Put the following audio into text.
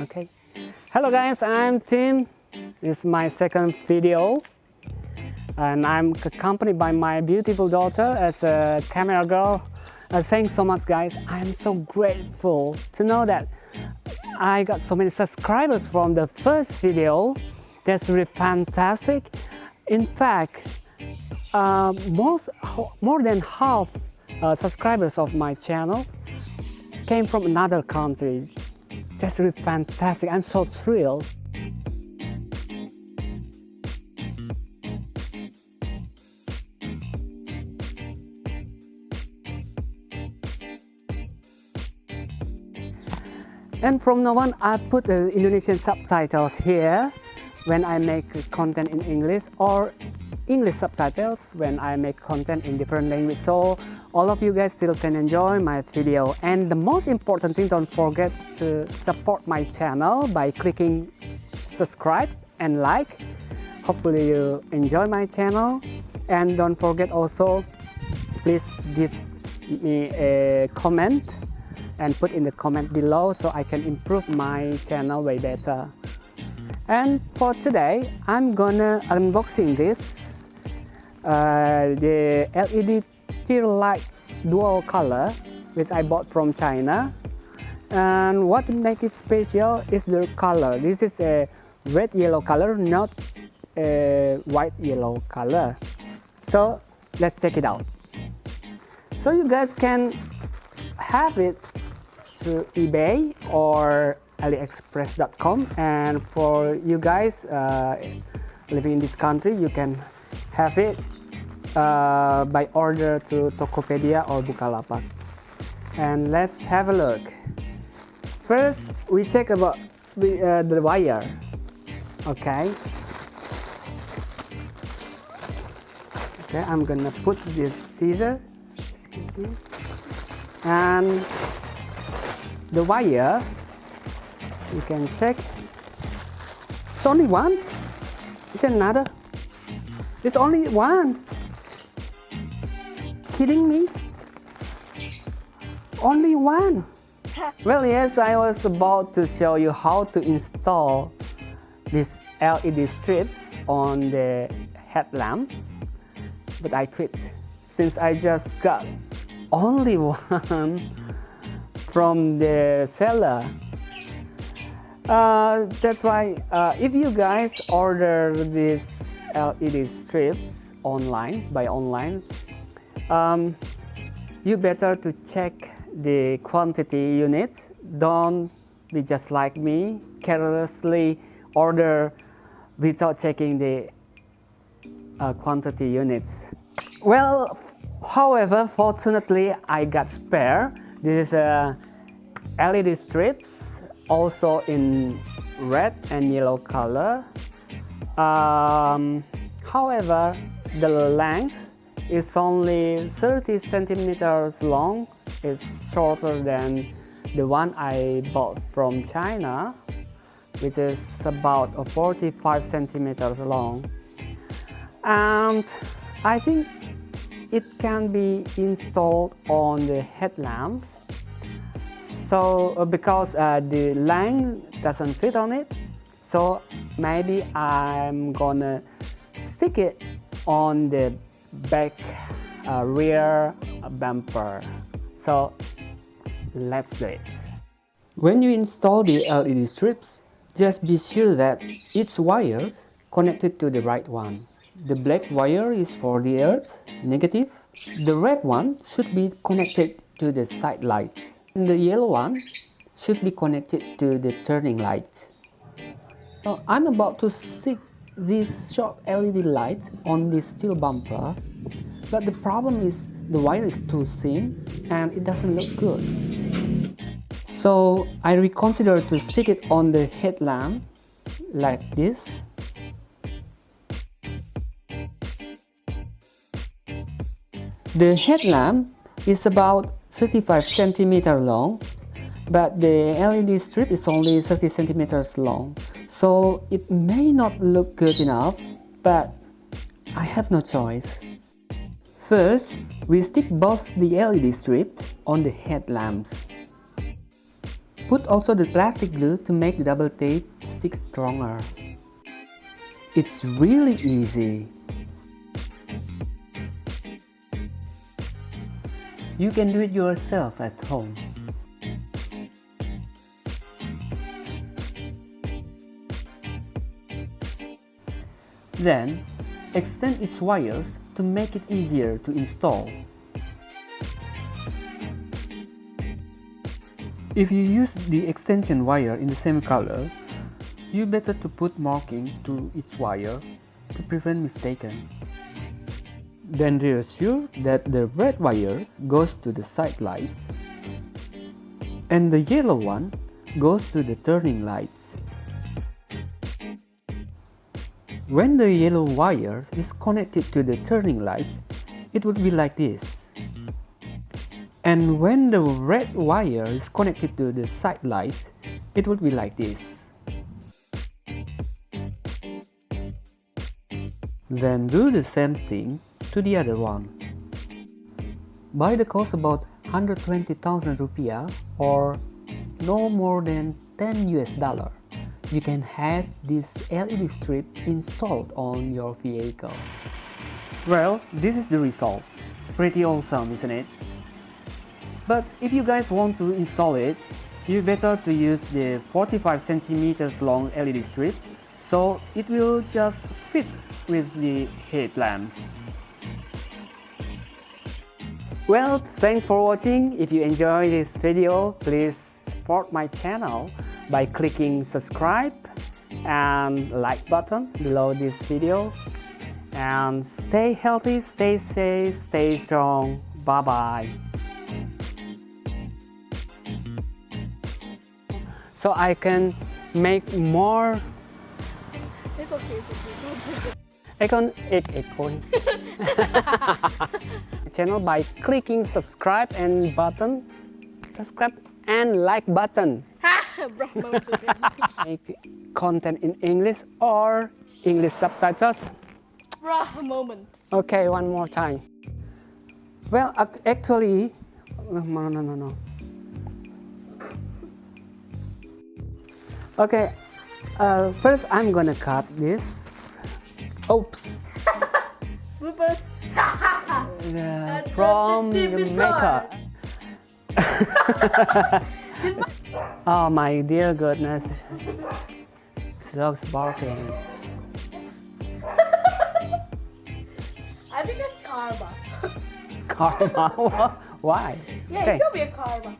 Okay. Hello guys, I'm Tim. This is my second video, and I'm accompanied by my beautiful daughter as a camera girl. Thanks so much, guys. I'm so grateful to know that I got so many subscribers from the first video. That's really fantastic. In fact, more than half subscribers of my channel came from another country. That's really fantastic. I'm so thrilled. And from now on, I put the Indonesian subtitles here when I make content in English, or English subtitles when I make content in different language, so all of you guys still can enjoy my video. And the most important thing, don't forget to support my channel by clicking subscribe and like. Hopefully you enjoy my channel, and don't forget also, please give me a comment and put in the comment below so I can improve my channel way better. And for today, I'm gonna unboxing this the LED tail light dual color, which I bought from China. And what makes it special is the color. This is a red yellow color, not a white yellow color. So let's check it out. So you guys can have it through eBay or AliExpress.com, and for you guys living in this country, you can have it by order to Tokopedia or Bukalapak. And let's have a look. First, we check about the wire. Okay. Okay, I'm gonna put this scissor, and the wire, you can check. It's only one. Is another? It's only one. Kidding me? Only one. Well, yes, I was about to show you how to install these LED strips on the headlamps, but I quit since I just got only one from the seller. That's why if you guys order these LED strips online, you better to check the quantity units. Don't be just like me, carelessly order without checking the quantity units. Well, however, fortunately I got spare. This is a LED strips, also in red and yellow color. However, the length is only 30 centimeters long. It's shorter than the one I bought from China, which is about 45 centimeters long. And I think it can be installed on the headlamps. So because the length doesn't fit on it, so maybe I'm gonna stick it on the back rear bumper. So let's do it. When you install the LED strips, just be sure that each wire is connected to the right one. The black wire is for the earth, negative. The red one should be connected to the side lights. And the yellow one should be connected to the turning light. Now, I'm about to stick this short LED light on this steel bumper, but the problem is the wire is too thin and it doesn't look good. So I reconsider to stick it on the headlamp like this. The headlamp is about 35 centimeters long, but the LED strip is only 30 centimeters long. So it may not look good enough, but I have no choice. First, we stick both the LED strips on the headlamps. put also the plastic glue to make the double tape stick stronger. It's really easy. You can do it yourself at home. Then, extend its wires to make it easier to install. If you use the extension wire in the same color, you better to put marking to each wire to prevent mistaken. Then reassure that the red wire goes to the side lights and the yellow one goes to the turning lights. When the yellow wire is connected to the turning lights, it would be like this. And when the red wire is connected to the side lights, it would be like this. Then do the same thing to the other one. Buy the cost about 120,000 rupiah or no more than 10 US dollar. You can have this LED strip installed on your vehicle. Well, this is the result. Pretty awesome, isn't it? But if you guys want to install it, you better to use the 45 centimeters long LED strip, so it will just fit with the headlamps. Well, thanks for watching. If you enjoyed this video, please support my channel by clicking subscribe and like button below this video. And stay healthy, stay safe, stay strong. Bye bye. So I can make more. It's okay, it's okay. Channel by clicking subscribe and like button. Make content in English or English subtitles. Moment. Okay, one more time. Well, actually, no. Okay, first I'm gonna cut this. Oops. Bloopers. From the maker. Oh my dear goodness. Dog's barking. I think that's karma. Karma? Why? Yeah, Okay. it should be a karma.